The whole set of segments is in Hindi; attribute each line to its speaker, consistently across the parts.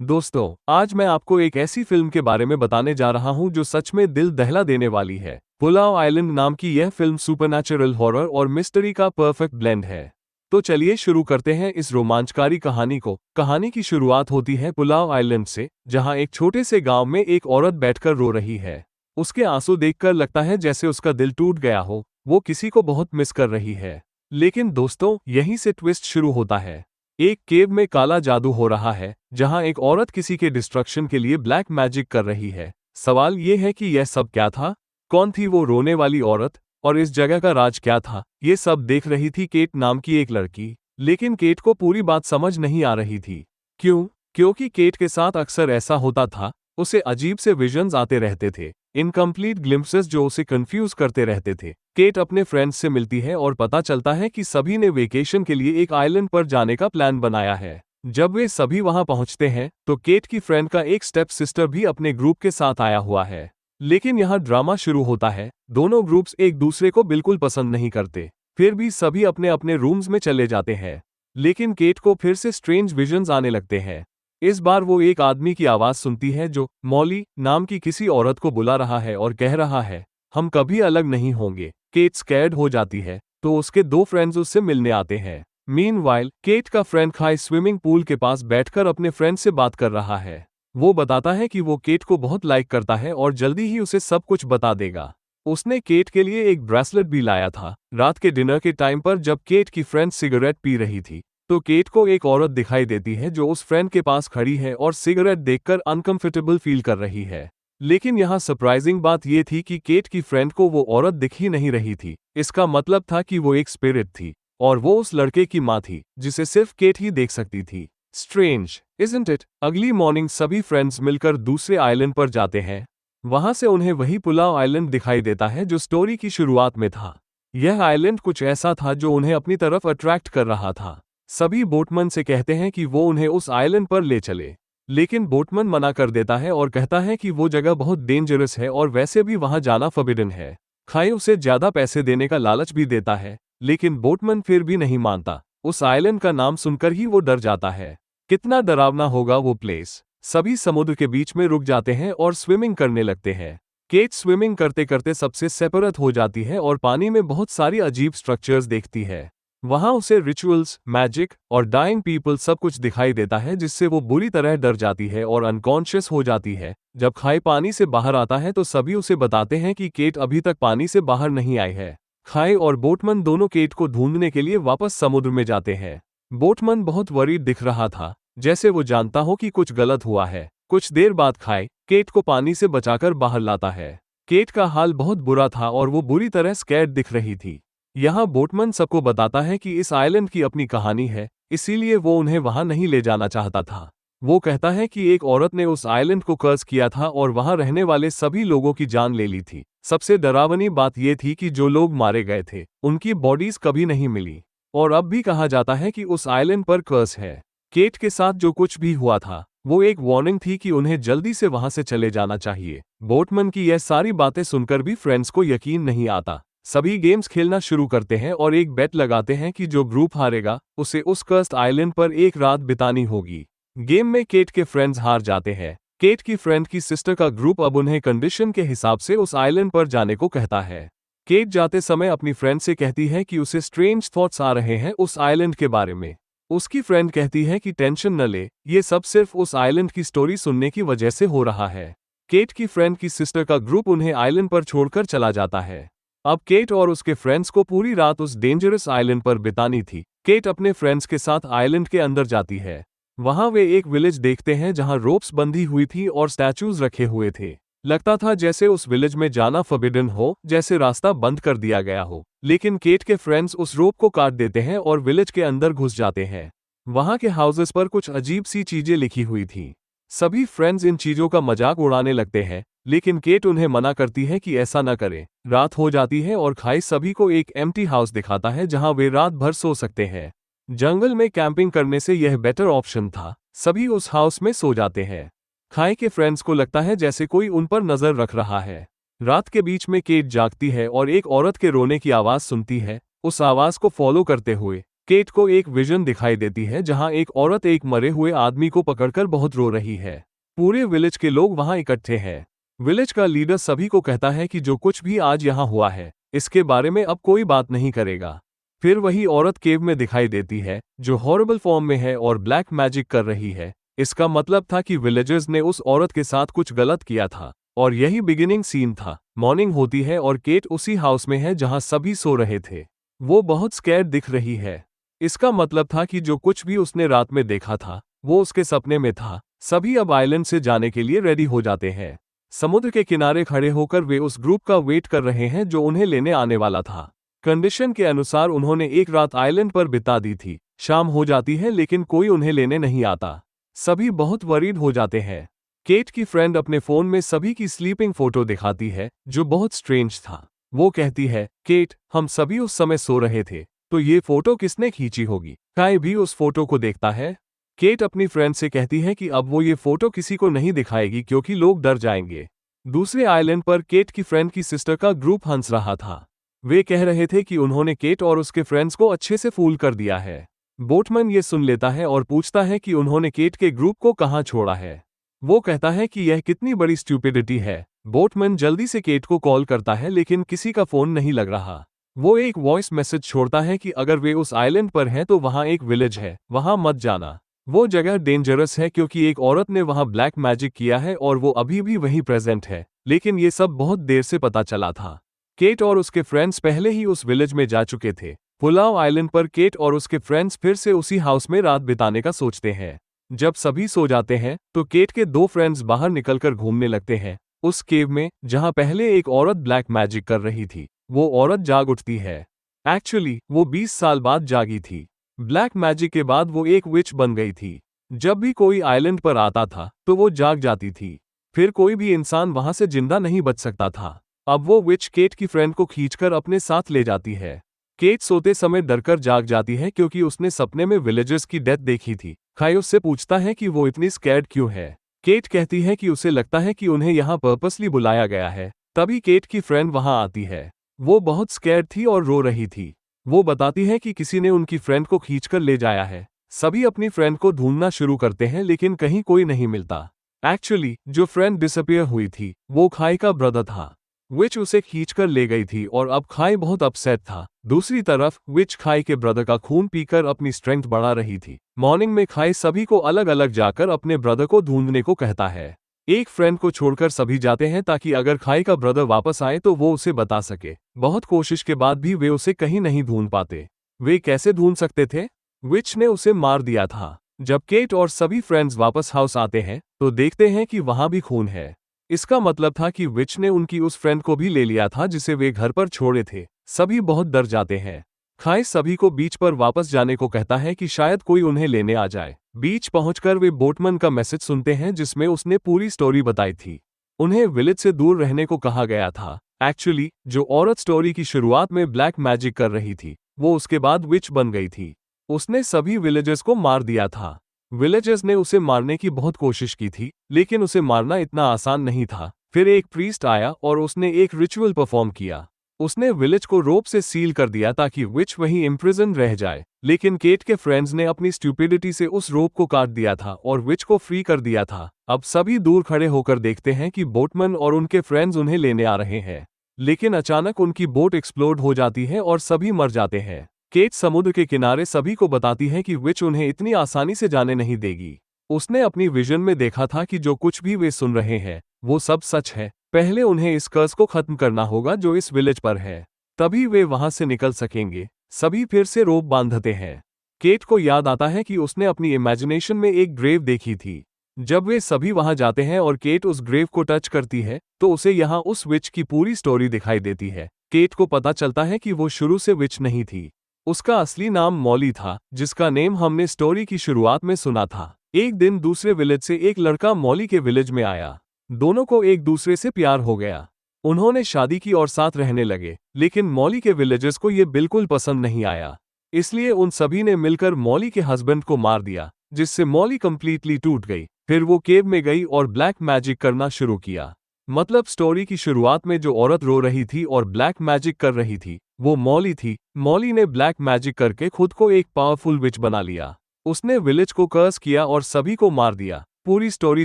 Speaker 1: दोस्तों, आज मैं आपको एक ऐसी फिल्म के बारे में बताने जा रहा हूं जो सच में दिल दहला देने वाली है। पुलाव आइलैंड नाम की यह फिल्म सुपरनैचुरल हॉरर और मिस्ट्री का परफेक्ट ब्लेंड है। तो चलिए शुरू करते हैं इस रोमांचकारी कहानी को। कहानी की शुरुआत होती है पुलाव आइलैंड से, जहां एक छोटे से गांव में एक औरत बैठकर रो रही है। उसके आंसू देखकर लगता है जैसे उसका दिल टूट गया हो, वो किसी को बहुत मिस कर रही है। लेकिन दोस्तों, यहीं से ट्विस्ट शुरू होता है। एक केव में काला जादू हो रहा है, जहां एक औरत किसी के डिस्ट्रक्शन के लिए ब्लैक मैजिक कर रही है। सवाल ये है कि यह सब क्या था? कौन थी वो रोने वाली औरत, और इस जगह का राज क्या था? ये सब देख रही थी केट नाम की एक लड़की, लेकिन केट को पूरी बात समझ नहीं आ रही थी। क्यों? क्योंकि केट के साथ अक्सर ऐसा होता था, उसे अजीब से विजन्स आते रहते थे, इनकम्प्लीट ग्लिम्पसेस जो उसे कंफ्यूज करते रहते थे। केट अपने फ्रेंड्स से मिलती है और पता चलता है कि सभी ने वेकेशन के लिए एक आइलैंड पर जाने का प्लान बनाया है। जब वे सभी वहां पहुंचते हैं तो केट की फ्रेंड का एक स्टेप सिस्टर भी अपने ग्रुप के साथ आया हुआ है। लेकिन यहाँ ड्रामा शुरू होता है। दोनों ग्रुप्स एक दूसरे को बिल्कुल पसंद नहीं करते, फिर भी सभी अपने अपने रूम्स में चले जाते हैं। लेकिन केट को फिर से स्ट्रेंज विजन्स आने लगते हैं। इस बार वो एक आदमी की आवाज सुनती है जो मॉली नाम की किसी औरत को बुला रहा है और कह रहा है, हम कभी अलग नहीं होंगे। केट स्कैर्ड हो जाती है, तो उसके दो फ्रेंड्स उससे मिलने आते हैं। मीनवाइल, केट का फ्रेंड खाई स्विमिंग पूल के पास बैठकर अपने फ्रेंड से बात कर रहा है। वो बताता है कि वो केट को बहुत लाइक करता है और जल्दी ही उसे सब कुछ बता देगा। उसने केट के लिए एक ब्रेसलेट भी लाया था। रात के डिनर के टाइम पर जब केट की फ्रेंड सिगरेट पी रही थी, तो केट को एक औरत दिखाई देती है जो उस फ्रेंड के पास खड़ी है और सिगरेट देखकर अनकंफर्टेबल फील कर रही है। लेकिन यहाँ सरप्राइजिंग बात यह थी कि केट की फ्रेंड को वो औरत दिख ही नहीं रही थी। इसका मतलब था कि वो एक स्पिरिट थी, और वो उस लड़के की माँ थी जिसे सिर्फ केट ही देख सकती थी। Strange, isn't it? अगली मॉर्निंग सभी फ्रेंड्स मिलकर दूसरे आइलैंड पर जाते हैं। वहां से उन्हें वही पुलाव आइलैंड दिखाई देता है जो स्टोरी की शुरुआत में था। यह आइलैंड कुछ ऐसा था जो उन्हें अपनी तरफ अट्रैक्ट कर रहा था। सभी बोटमैन से कहते हैं कि वो उन्हें उस आइलैंड पर ले चले, लेकिन बोटमैन मना कर देता है और कहता है कि वो जगह बहुत डेंजरस है और वैसे भी वहां जाना फॉरबिडन है। खाई उसे ज्यादा पैसे देने का लालच भी देता है, लेकिन बोटमैन फिर भी नहीं मानता। उस आइलैंड का नाम सुनकर ही वो डर जाता है। कितना डरावना होगा वो प्लेस। सभी समुद्र के बीच में रुक जाते हैं और स्विमिंग करने लगते हैं। केट स्विमिंग करते करते सबसे सेपरेट हो जाती है और पानी में बहुत सारी अजीब स्ट्रक्चर्स देखती है। वहां उसे रिचुअल्स, मैजिक और डाइंग पीपल सब कुछ दिखाई देता है, जिससे वो बुरी तरह डर जाती है और अनकॉन्शियस हो जाती है। जब खाई पानी से बाहर आता है तो सभी उसे बताते हैं कि केट अभी तक पानी से बाहर नहीं आई है। खाई और बोटमैन दोनों केट को ढूंढने के लिए वापस समुद्र में जाते हैं। बोटमैन बहुत वरीड दिख रहा था, जैसे वो जानता हो कि कुछ गलत हुआ है। कुछ देर बाद खाई केट को पानी से बचाकर बाहर लाता है। केट का हाल बहुत बुरा था और वो बुरी तरह स्कैर्ड दिख रही थी। यहाँ बोटमैन सबको बताता है कि इस आइलैंड की अपनी कहानी है, इसीलिए वो उन्हें वहां नहीं ले जाना चाहता था। वो कहता है कि एक औरत ने उस आइलैंड को कर्ज किया था और वहां रहने वाले सभी लोगों की जान ले ली थी। सबसे डरावनी बात यह थी कि जो लोग मारे गए थे उनकी बॉडीज कभी नहीं मिली, और अब भी कहा जाता है कि उस आइलैंड पर कर्ज है। केट के साथ जो कुछ भी हुआ था वो एक वार्निंग थी कि उन्हें जल्दी से वहां से चले जाना चाहिए। बोटमैन की यह सारी बातें सुनकर भी फ्रेंड्स को यकीन नहीं आता। सभी गेम्स खेलना शुरू करते हैं और एक बेट लगाते हैं कि जो ग्रुप हारेगा उसे उस कर्स्ड आइलैंड पर एक रात बितानी होगी। गेम में केट के फ्रेंड्स हार जाते हैं। केट की फ्रेंड की सिस्टर का ग्रुप अब उन्हें कंडीशन के हिसाब से उस आइलैंड पर जाने को कहता है। केट जाते समय अपनी फ्रेंड से कहती है कि उसे स्ट्रेंज थॉट्स आ रहे हैं उस आइलैंड के बारे में। उसकी फ्रेंड कहती है कि टेंशन न ले, ये सब सिर्फ उस आइलैंड की स्टोरी सुनने की वजह से हो रहा है। केट की फ्रेंड की सिस्टर का ग्रुप उन्हें आइलैंड पर छोड़कर चला जाता है। अब केट और उसके फ्रेंड्स को पूरी रात उस डेंजरस आइलैंड पर बितानी थी। केट अपने फ्रेंड्स के साथ आइलैंड के अंदर जाती है। वहां वे एक विलेज देखते हैं जहां रोप्स बंधी हुई थी और स्टैचूज रखे हुए थे। लगता था जैसे उस विलेज में जाना फॉरबिडन हो, जैसे रास्ता बंद कर दिया गया हो। लेकिन केट के फ्रेंड्स उस रोप को काट देते हैं और विलेज के अंदर घुस जाते हैं। वहां के हाउसेस पर कुछ अजीब सी चीजें लिखी हुई थी। सभी फ्रेंड्स इन चीजों का मजाक उड़ाने लगते हैं, लेकिन केट उन्हें मना करती है कि ऐसा न करें। रात हो जाती है और खाई सभी को एक एम्प्टी हाउस दिखाता है जहां वे रात भर सो सकते हैं। जंगल में कैंपिंग करने से यह बेटर ऑप्शन था। सभी उस हाउस में सो जाते हैं। खाई के फ्रेंड्स को लगता है जैसे कोई उन पर नजर रख रहा है। रात के बीच में केट जागती है और एक औरत के रोने की आवाज सुनती है। उस आवाज को फॉलो करते हुए केट को एक विजन दिखाई देती है जहां एक औरत एक मरे हुए आदमी को पकड़कर बहुत रो रही है। पूरे विलेज के लोग वहां इकट्ठे हैं। विलेज का लीडर सभी को कहता है कि जो कुछ भी आज यहां हुआ है इसके बारे में अब कोई बात नहीं करेगा। फिर वही औरत केव में दिखाई देती है जो हॉरिबल फॉर्म में है और ब्लैक मैजिक कर रही है। इसका मतलब था कि विलेजर्स ने उस औरत के साथ कुछ गलत किया था और यही बिगिनिंग सीन था। मॉर्निंग होती है और केट उसी हाउस में है जहां सभी सो रहे थे। वो बहुत स्कैर्ड दिख रही है। इसका मतलब था कि जो कुछ भी उसने रात में देखा था वो उसके सपने में था। सभी अब आइलैंड से जाने के लिए रेडी हो जाते हैं। समुद्र के किनारे खड़े होकर वे उस ग्रुप का वेट कर रहे हैं जो उन्हें लेने आने वाला था। कंडीशन के अनुसार उन्होंने एक रात आइलैंड पर बिता दी थी। शाम हो जाती है लेकिन कोई उन्हें लेने नहीं आता। सभी बहुत वरीड हो जाते हैं। केट की फ्रेंड अपने फोन में सभी की स्लीपिंग फोटो दिखाती है जो बहुत स्ट्रेंज था। वो कहती है, केट, हम सभी उस समय सो रहे थे, तो ये फोटो किसने खींची होगी? काई भी उस फोटो को देखता है। केट अपनी फ्रेंड से कहती है कि अब वो ये फोटो किसी को नहीं दिखाएगी क्योंकि लोग डर जाएंगे। दूसरे आइलैंड पर केट की फ्रेंड की सिस्टर का ग्रुप हंस रहा था। वे कह रहे थे कि उन्होंने केट और उसके फ्रेंड्स को अच्छे से फूल कर दिया है। बोटमैन ये सुन लेता है और पूछता है कि उन्होंने केट के ग्रुप को कहाँ छोड़ा है। वो कहता है कि यह कितनी बड़ी स्टूपिडिटी है। बोटमैन जल्दी से केट को कॉल करता है लेकिन किसी का फोन नहीं लग रहा। वो एक वॉइस मैसेज छोड़ता है कि अगर वे उस आइलैंड पर हैं तो वहां एक विलेज है, वहां मत जाना। वो जगह डेंजरस है क्योंकि एक औरत ने वहां ब्लैक मैजिक किया है और वो अभी भी वहीं प्रेजेंट है। लेकिन ये सब बहुत देर से पता चला था। केट और उसके फ्रेंड्स पहले ही उस विलेज में जा चुके थे। पुलाव आइलैंड पर केट और उसके फ्रेंड्स फिर से उसी हाउस में रात बिताने का सोचते हैं। जब सभी सो जाते हैं तो केट के दो फ्रेंड्स बाहर निकलकर घूमने लगते हैं। उस केव में जहां पहले एक औरत ब्लैक मैजिक कर रही थी वो औरत जाग उठती है। एक्चुअली वो 20 साल बाद जागी थी। ब्लैक मैजिक के बाद वो एक विच बन गई थी। जब भी कोई आइलैंड पर आता था तो वो जाग जाती थी। फिर कोई भी इंसान वहां से जिंदा नहीं बच सकता था। अब वो विच केट की फ्रेंड को खींचकर अपने साथ ले जाती है। केट सोते समय डरकर जाग जाती है क्योंकि उसने सपने में विलेजर्स की डेथ देखी थी। खाई उससे पूछता है कि वो इतनी स्कैर्ड क्यों है। केट कहती है कि उसे लगता है कि उन्हें यहाँ पर्पसली बुलाया गया है। तभी केट की फ्रेंड वहां आती है। वो बहुत स्कैर्ड थी और रो रही थी। वो बताती है कि किसी ने उनकी फ्रेंड को खींचकर ले जाया है। सभी अपनी फ्रेंड को ढूंढना शुरू करते हैं लेकिन कहीं कोई नहीं मिलता। एक्चुअली जो फ्रेंड डिसअपियर हुई थी वो खाई का ब्रदर था। विच उसे खींचकर ले गई थी और अब खाई बहुत अपसेट था। दूसरी तरफ विच खाई के ब्रदर का खून पीकर अपनी स्ट्रेंथ बढ़ा रही थी। मॉर्निंग में खाई सभी को अलग अलग जाकर अपने ब्रदर को ढूंढने को कहता है। एक फ्रेंड को छोड़कर सभी जाते हैं ताकि अगर खाई का ब्रदर वापस आए तो वो उसे बता सके। बहुत कोशिश के बाद भी वे उसे कहीं नहीं ढूंढ पाते। वे कैसे ढूंढ सकते थे? विच ने उसे मार दिया था। जब केट और सभी फ्रेंड्स वापस हाउस आते हैं तो देखते हैं कि वहां भी खून है। इसका मतलब था कि विच ने उनकी उस फ्रेंड को भी ले लिया था जिसे वे घर पर छोड़े थे। सभी बहुत डर जाते हैं। खाई सभी को बीच पर वापस जाने को कहता है कि शायद कोई उन्हें लेने आ जाए। बीच पहुंचकर वे बोटमैन का मैसेज सुनते हैं जिसमें उसने पूरी स्टोरी बताई थी। उन्हें विलेज से दूर रहने को कहा गया था। एक्चुअली जो औरत स्टोरी की शुरुआत में ब्लैक मैजिक कर रही थी वो उसके बाद विच बन गई थी। उसने सभी विलेजर्स को मार दिया था। विलेजर्स ने उसे मारने की बहुत कोशिश की थी लेकिन उसे मारना इतना आसान नहीं था। फिर एक प्रीस्ट आया और उसने एक रिचुअल परफॉर्म किया। उसने विलेज को रोप से सील कर दिया ताकि विच वहीं इम्प्रिजन रह जाए। लेकिन केट के फ्रेंड्स ने अपनी स्टूपिडिटी से उस रोप को काट दिया था और विच को फ्री कर दिया था। अब सभी दूर खड़े होकर देखते हैं कि बोटमैन और उनके फ्रेंड्स उन्हें लेने आ रहे हैं। लेकिन अचानक उनकी बोट एक्सप्लोड हो जाती है और सभी मर जाते हैं। केट समुद्र के किनारे सभी को बताती है कि विच उन्हें इतनी आसानी से जाने नहीं देगी। उसने अपनी विजन में देखा था कि जो कुछ भी वे सुन रहे हैं वो सब सच है। पहले उन्हें इस कर्स को खत्म करना होगा जो इस विलेज पर है, तभी वे वहां से निकल सकेंगे। सभी फिर से रोप बांधते हैं। केट को याद आता है कि उसने अपनी इमेजिनेशन में एक ग्रेव देखी थी। जब वे सभी वहां जाते हैं और केट उस ग्रेव को टच करती है तो उसे यहाँ उस विच की पूरी स्टोरी दिखाई देती है। केट को पता चलता है कि वो शुरू से विच नहीं थी। उसका असली नाम मॉली था जिसका नेम हमने स्टोरी की शुरुआत में सुना था। एक दिन दूसरे विलेज से एक लड़का मॉली के विलेज में आया। दोनों को एक दूसरे से प्यार हो गया। उन्होंने शादी की और साथ रहने लगे। लेकिन मॉली के विलेजर्स को ये बिल्कुल पसंद नहीं आया, इसलिए उन सभी ने मिलकर मॉली के हस्बैंड को मार दिया, जिससे मॉली कंप्लीटली टूट गई। फिर वो केव में गई और ब्लैक मैजिक करना शुरू किया। मतलब स्टोरी की शुरुआत में जो औरत रो रही थी और ब्लैक मैजिक कर रही थी वो मॉली थी। मॉली ने ब्लैक मैजिक करके खुद को एक पावरफुल विच बना लिया। उसने विलेज को कर्स किया और सभी को मार दिया। पूरी स्टोरी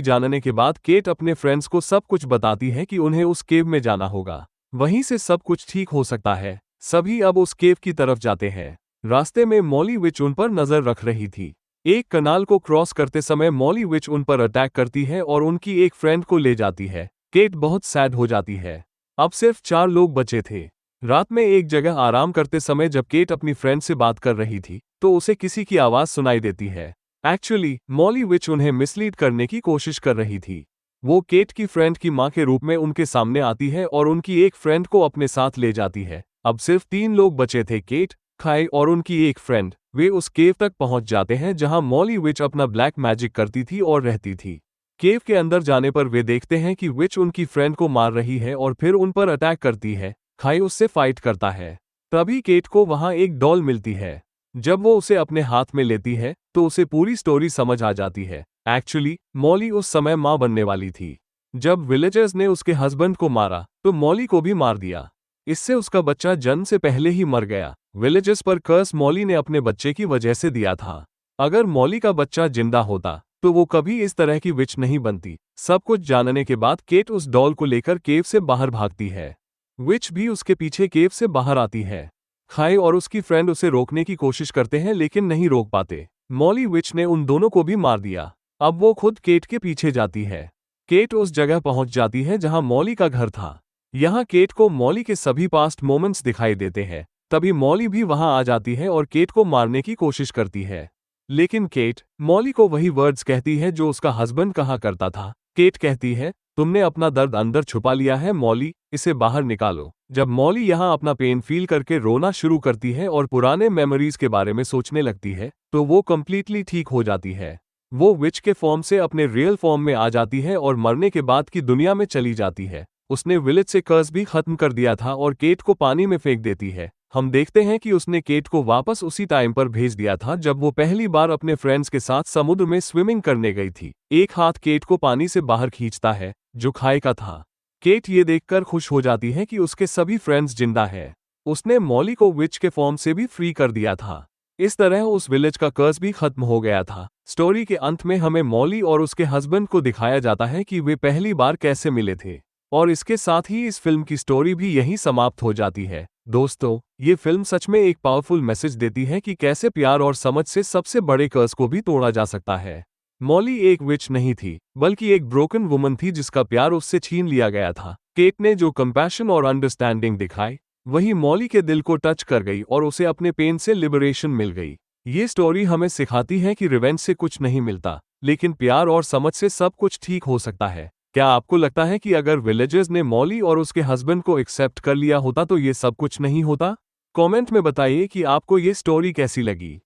Speaker 1: जानने के बाद केट अपने फ्रेंड्स को सब कुछ बताती है कि उन्हें उस केव में जाना होगा, वहीं से सब कुछ ठीक हो सकता है। सभी अब उस केव की तरफ जाते हैं। रास्ते में मॉली विच उन पर नजर रख रही थी। एक कनाल को क्रॉस करते समय मॉली विच उन पर अटैक करती है और उनकी एक फ्रेंड को ले जाती है। केट बहुत सैड हो जाती है। अब सिर्फ 4 लोग बचे थे। रात में एक जगह आराम करते समय जब केट अपनी फ्रेंड से बात कर रही थी तो उसे किसी की आवाज सुनाई देती है। एक्चुअली मॉली विच उन्हें मिसलीड करने की कोशिश कर रही थी। वो केट की फ्रेंड की मां के रूप में उनके सामने आती है और उनकी एक फ्रेंड को अपने साथ ले जाती है। अब सिर्फ 3 लोग बचे थे, केट, खाई और उनकी एक फ्रेंड। वे उस केव तक पहुंच जाते हैं जहां मॉली विच अपना ब्लैक मैजिक करती थी और रहती थी। केव के अंदर जाने पर वे देखते हैं कि विच उनकी फ्रेंड को मार रही है और फिर उन पर अटैक करती है। खाई उससे फाइट करता है। तभी केट को वहां एक डॉल मिलती है। जब वो उसे अपने हाथ में लेती है तो उसे पूरी स्टोरी समझ आ जाती है। एक्चुअली मॉली उस समय मां बनने वाली थी। जब विलेजर्स ने उसके हस्बैंड को मारा तो मॉली को भी मार दिया। इससे उसका बच्चा जन्म से पहले ही मर गया। विलेजर्स पर कर्स मॉली ने अपने बच्चे की वजह से दिया था। अगर मॉली का बच्चा जिंदा होता तो वो कभी इस तरह की विच नहीं बनती। सब कुछ जानने के बाद केट उस डॉल को लेकर केव से बाहर भागती है। विच भी उसके पीछे केव से बाहर आती है। खाई और उसकी फ्रेंड उसे रोकने की कोशिश करते हैं लेकिन नहीं रोक पाते। मॉली विच ने उन दोनों को भी मार दिया। अब वो खुद केट के पीछे जाती है। केट उस जगह पहुंच जाती है जहां मॉली का घर था। यहाँ केट को मॉली के सभी पास्ट मोमेंट्स दिखाई देते हैं। तभी मॉली भी वहां आ जाती है और केट को मारने की कोशिश करती है। लेकिन केट मॉली को वही वर्ड्स कहती है जो उसका हस्बैंड कहा करता था। केट कहती है, तुमने अपना दर्द अंदर छुपा लिया है मॉली, इसे बाहर निकालो। जब मॉली यहाँ अपना पेन फील करके रोना शुरू करती है और पुराने मेमोरीज के बारे में सोचने लगती है तो वो कम्प्लीटली ठीक हो जाती है। वो विच के फॉर्म से अपने रियल फॉर्म में आ जाती है और मरने के बाद की दुनिया में चली जाती है। उसने विलेज से कर्स भी खत्म कर दिया था और केट को पानी में फेंक देती है। हम देखते हैं कि उसने केट को वापस उसी टाइम पर भेज दिया था जब वो पहली बार अपने फ्रेंड्स के साथ समुद्र में स्विमिंग करने गई थी। एक हाथ केट को पानी से बाहर खींचता है जो खाई का था। केट ये देखकर खुश हो जाती है कि उसके सभी फ्रेंड्स जिंदा है। उसने मॉली को विच के फॉर्म से भी फ्री कर दिया था। इस तरह उस विलेज का कर्स भी खत्म हो गया था। स्टोरी के अंत में हमें मॉली और उसके हस्बैंड को दिखाया जाता है कि वे पहली बार कैसे मिले थे। और इसके साथ ही इस फिल्म की स्टोरी भी यहीं समाप्त हो जाती है। दोस्तों, ये फिल्म सच में एक पावरफुल मैसेज देती है कि कैसे प्यार और समझ से सबसे बड़े कर्स को भी तोड़ा जा सकता है। मॉली एक विच नहीं थी, बल्कि एक ब्रोकन वुमन थी जिसका प्यार उससे छीन लिया गया था। केट ने जो कंपैशन और अंडरस्टैंडिंग दिखाई, वही मॉली के दिल को टच कर गई और उसे अपने पेन से लिबरेशन मिल गई। ये स्टोरी हमें सिखाती है कि रिवेंज से कुछ नहीं मिलता, लेकिन प्यार और समझ से सब कुछ ठीक हो सकता है। क्या आपको लगता है कि अगर विलेजर्स ने मॉली और उसके हस्बैंड को एक्सेप्ट कर लिया होता तो ये सब कुछ नहीं होता? कमेंट में बताइए कि आपको ये स्टोरी कैसी लगी।